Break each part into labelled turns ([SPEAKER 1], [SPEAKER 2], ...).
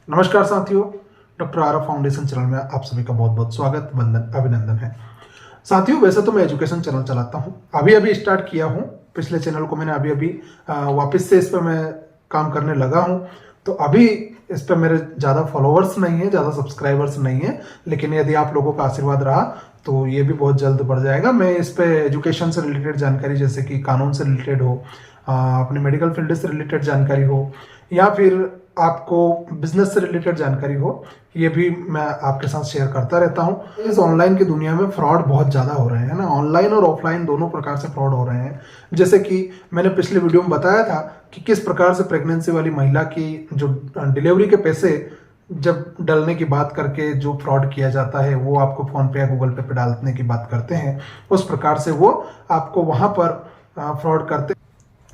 [SPEAKER 1] नमस्कार साथियों, doctor R foundation channel में आप सभी का बहुत बहुत स्वागत, वंदन, अभिनंदन है। साथियों, वैसे तो मैं एजुकेशन चैनल चलाता हूं, अभी अभी स्टार्ट किया हूं। पिछले चैनल को मैंने अभी अभी वापस से इस पर मैं काम करने लगा हूं। तो अभी इस पर मेरे ज़्यादा फॉलोअर्स नहीं है, ज़्यादा सब्सक्राइबर्स नहीं है, लेकिन यदि आप लोगों का आशीर्वाद रहा तो ये भी बहुत जल्द बढ़ जाएगा। मैं इस पे एजुकेशन से रिलेटेड जानकारी, जैसे कि कानून से रिलेटेड हो, अपने मेडिकल फील्ड से रिलेटेड जानकारी हो, या फिर आपको बिजनेस से रिलेटेड जानकारी हो, ये भी मैं आपके साथ शेयर करता रहता हूँ। इस ऑनलाइन की दुनिया में फ्रॉड बहुत ज़्यादा हो रहे हैं ना, ऑनलाइन और ऑफलाइन दोनों प्रकार से फ्रॉड हो रहे हैं। जैसे कि मैंने पिछले वीडियो में बताया था कि किस प्रकार से प्रेगनेंसी वाली महिला की जो डिलीवरी के पैसे जब डलने की बात करके जो फ्रॉड किया जाता है, वो आपको फोन पे या गूगल पे डालने की बात करते हैं, उस प्रकार से वो आपको वहां पर फ्रॉड करते।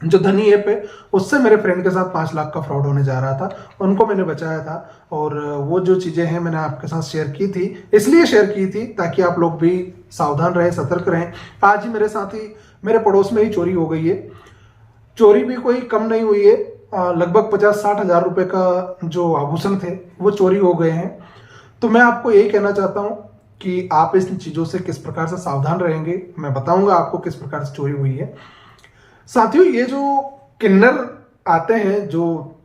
[SPEAKER 1] जो धनी ऐप है, उससे मेरे फ्रेंड के साथ 5 लाख का फ्रॉड होने जा रहा था, उनको मैंने बचाया था। और वो जो चीज़ें हैं मैंने आपके साथ शेयर की थी, इसलिए शेयर की थी ताकि आप लोग भी सावधान रहें, सतर्क रहें। आज ही मेरे साथ ही मेरे पड़ोस में ही चोरी हो गई है। चोरी भी कोई कम नहीं हुई है, लगभग 50-60 हज़ार रुपए का जो आभूषण थे वो चोरी हो गए हैं। तो मैं आपको यही कहना चाहता हूँ कि आप इस चीज़ों से किस प्रकार से सावधान रहेंगे, मैं बताऊंगा आपको किस प्रकार से चोरी हुई है। साथियों, ये जो किन्नर आते हैं, जो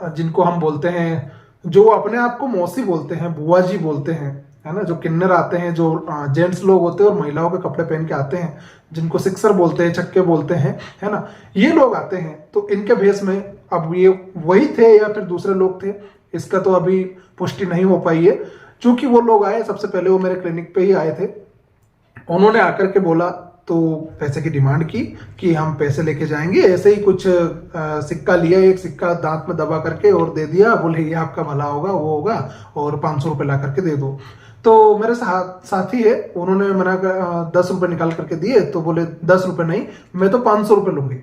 [SPEAKER 1] जिनको हम बोलते हैं, जो अपने आप को मौसी बोलते हैं, बुआ जी बोलते हैं, है ना, जो किन्नर आते हैं, जो जेंट्स लोग होते हैं और महिलाओं के कपड़े पहन के आते हैं, जिनको सिक्सर बोलते हैं, छक्के बोलते हैं, है ना, ये लोग आते हैं। तो इनके भेष में अब ये वही थे या फिर दूसरे लोग थे, इसका तो अभी पुष्टि नहीं हो पाई है। क्योंकि वो लोग आए, सबसे पहले वो मेरे क्लिनिक पे ही आए थे। उन्होंने आकर के बोला, तो पैसे की डिमांड की कि हम पैसे लेके जाएंगे। ऐसे ही कुछ सिक्का लिया, एक सिक्का दांत में दबा करके और दे दिया, बोले ये आपका भला होगा, वो होगा, और 500 रुपये ला करके दे दो। तो मेरे साथी है, उन्होंने मना कर 10 रुपये निकाल करके दिए। तो बोले 10 रुपये नहीं, मैं तो 500 रुपये लूंगी,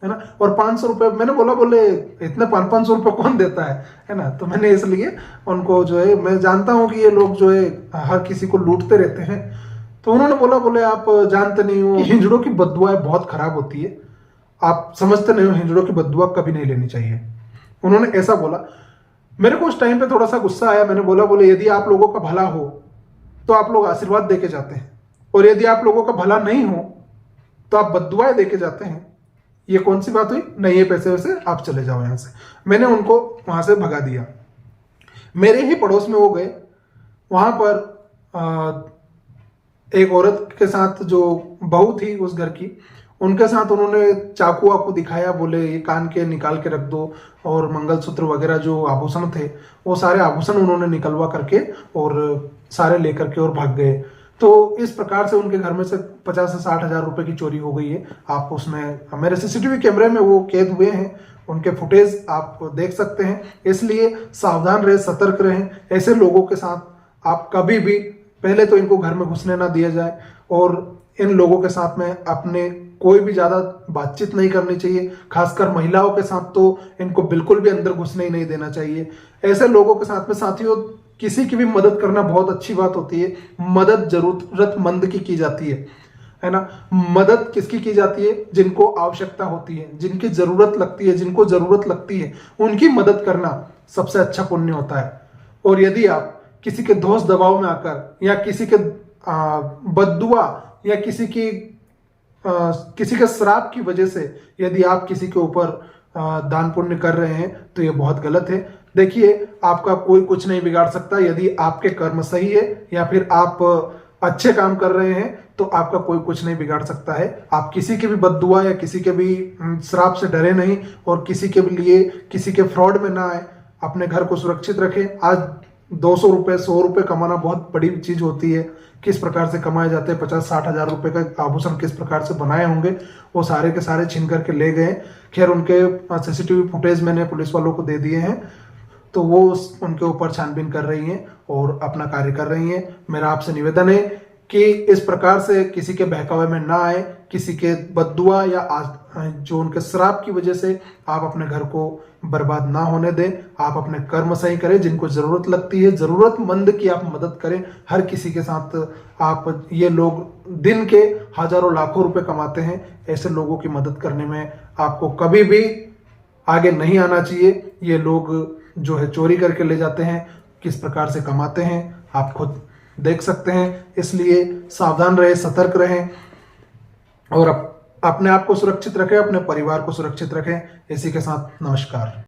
[SPEAKER 1] है ना। और 500 रुपये मैंने बोला, बोले इतने 500 रुपये कौन देता है ना। तो मैंने इसलिए उनको जो है, मैं जानता हूँ कि ये लोग जो है हर किसी को लूटते रहते हैं। तो उन्होंने बोला, बोले आप जानते नहीं हो, हिजड़ों की बद्दुआएं बहुत खराब होती है, आप समझते नहीं हो, हिजड़ों की बद्दुआ कभी नहीं लेनी चाहिए। उन्होंने ऐसा बोला। मेरे को उस टाइम पे थोड़ा सा गुस्सा आया। मैंने बोला, बोले यदि आप लोगों का भला हो तो आप लोग आशीर्वाद देके जाते हैं, और यदि आप लोगों का भला नहीं हो तो आप बद्दुआएं देके जाते हैं। ये कौन सी बात हुई? नहीं है पैसे वैसे, आप चले जाओ यहां से। मैंने उनको वहां से भगा दिया। मेरे ही पड़ोस में वो गए, वहां पर एक औरत के साथ, जो बहू थी उस घर की, उनके साथ उन्होंने चाकू वाकू दिखाया, बोले ये कान के निकाल के रख दो, और मंगलसूत्र वगैरह जो आभूषण थे, वो सारे आभूषण उन्होंने निकलवा करके और सारे लेकर के और भाग गए। तो इस प्रकार से उनके घर में से 50 से 60 हज़ार रुपए की चोरी हो गई है। आप उसमें मेरे सीसीटीवी कैमरे में वो कैद हुए हैं, उनके फुटेज आप देख सकते हैं। इसलिए सावधान रहे, सतर्क रहें। ऐसे लोगों के साथ आप कभी भी, पहले तो इनको घर में घुसने ना दिया जाए, और इन लोगों के साथ में अपने कोई भी ज्यादा बातचीत नहीं करनी चाहिए। खासकर महिलाओं के साथ तो इनको बिल्कुल भी अंदर घुसने ही नहीं देना चाहिए। ऐसे लोगों के साथ में साथियों, किसी की भी मदद करना बहुत अच्छी बात होती है। मदद जरूरतमंद की जाती है ना। मदद किसकी की जाती है? जिनको आवश्यकता होती है, जिनकी जरूरत लगती है, जिनको जरूरत लगती है, उनकी मदद करना सबसे अच्छा पुण्य होता है। और यदि आप किसी के दोष दबाव में आकर, या किसी के बद्दुआ, या किसी के श्राप की वजह से यदि आप किसी के ऊपर दान पुण्य कर रहे हैं, तो ये बहुत गलत है। देखिए, आपका कोई कुछ नहीं बिगाड़ सकता। यदि आपके कर्म सही है या फिर आप अच्छे काम कर रहे हैं, तो आपका कोई कुछ नहीं बिगाड़ सकता है। आप किसी के भी बद्दुआ या किसी के भी श्राप से डरे नहीं, और किसी के लिए किसी के फ्रॉड में ना आए। अपने घर को सुरक्षित रखें। आज 200 रुपये, 100 रुपये कमाना बहुत बड़ी चीज होती है। किस प्रकार से कमाए जाते हैं, 50-60 हज़ार रुपये का आभूषण किस प्रकार से बनाए होंगे, वो सारे के सारे छीन करके ले गए। खैर, उनके सीसीटीवी फुटेज मैंने पुलिस वालों को दे दिए हैं, तो वो उनके ऊपर छानबीन कर रही हैं और अपना कार्य कर रही हैं। मेरा आपसे निवेदन है कि इस प्रकार से किसी के बहकावे में ना आए, किसी के बद्दुआ या जो उनके श्राप की वजह से आप अपने घर को बर्बाद ना होने दें। आप अपने कर्म सही करें, जिनको जरूरत लगती है, जरूरतमंद की आप मदद करें। हर किसी के साथ आप, ये लोग दिन के हजारों लाखों रुपए कमाते हैं, ऐसे लोगों की मदद करने में आपको कभी भी आगे नहीं आना चाहिए। ये लोग जो है चोरी करके ले जाते हैं, किस प्रकार से कमाते हैं आप खुद देख सकते हैं। इसलिए सावधान रहें, सतर्क रहें और अपने आप को सुरक्षित रखें, अपने परिवार को सुरक्षित रखें। इसी के साथ नमस्कार।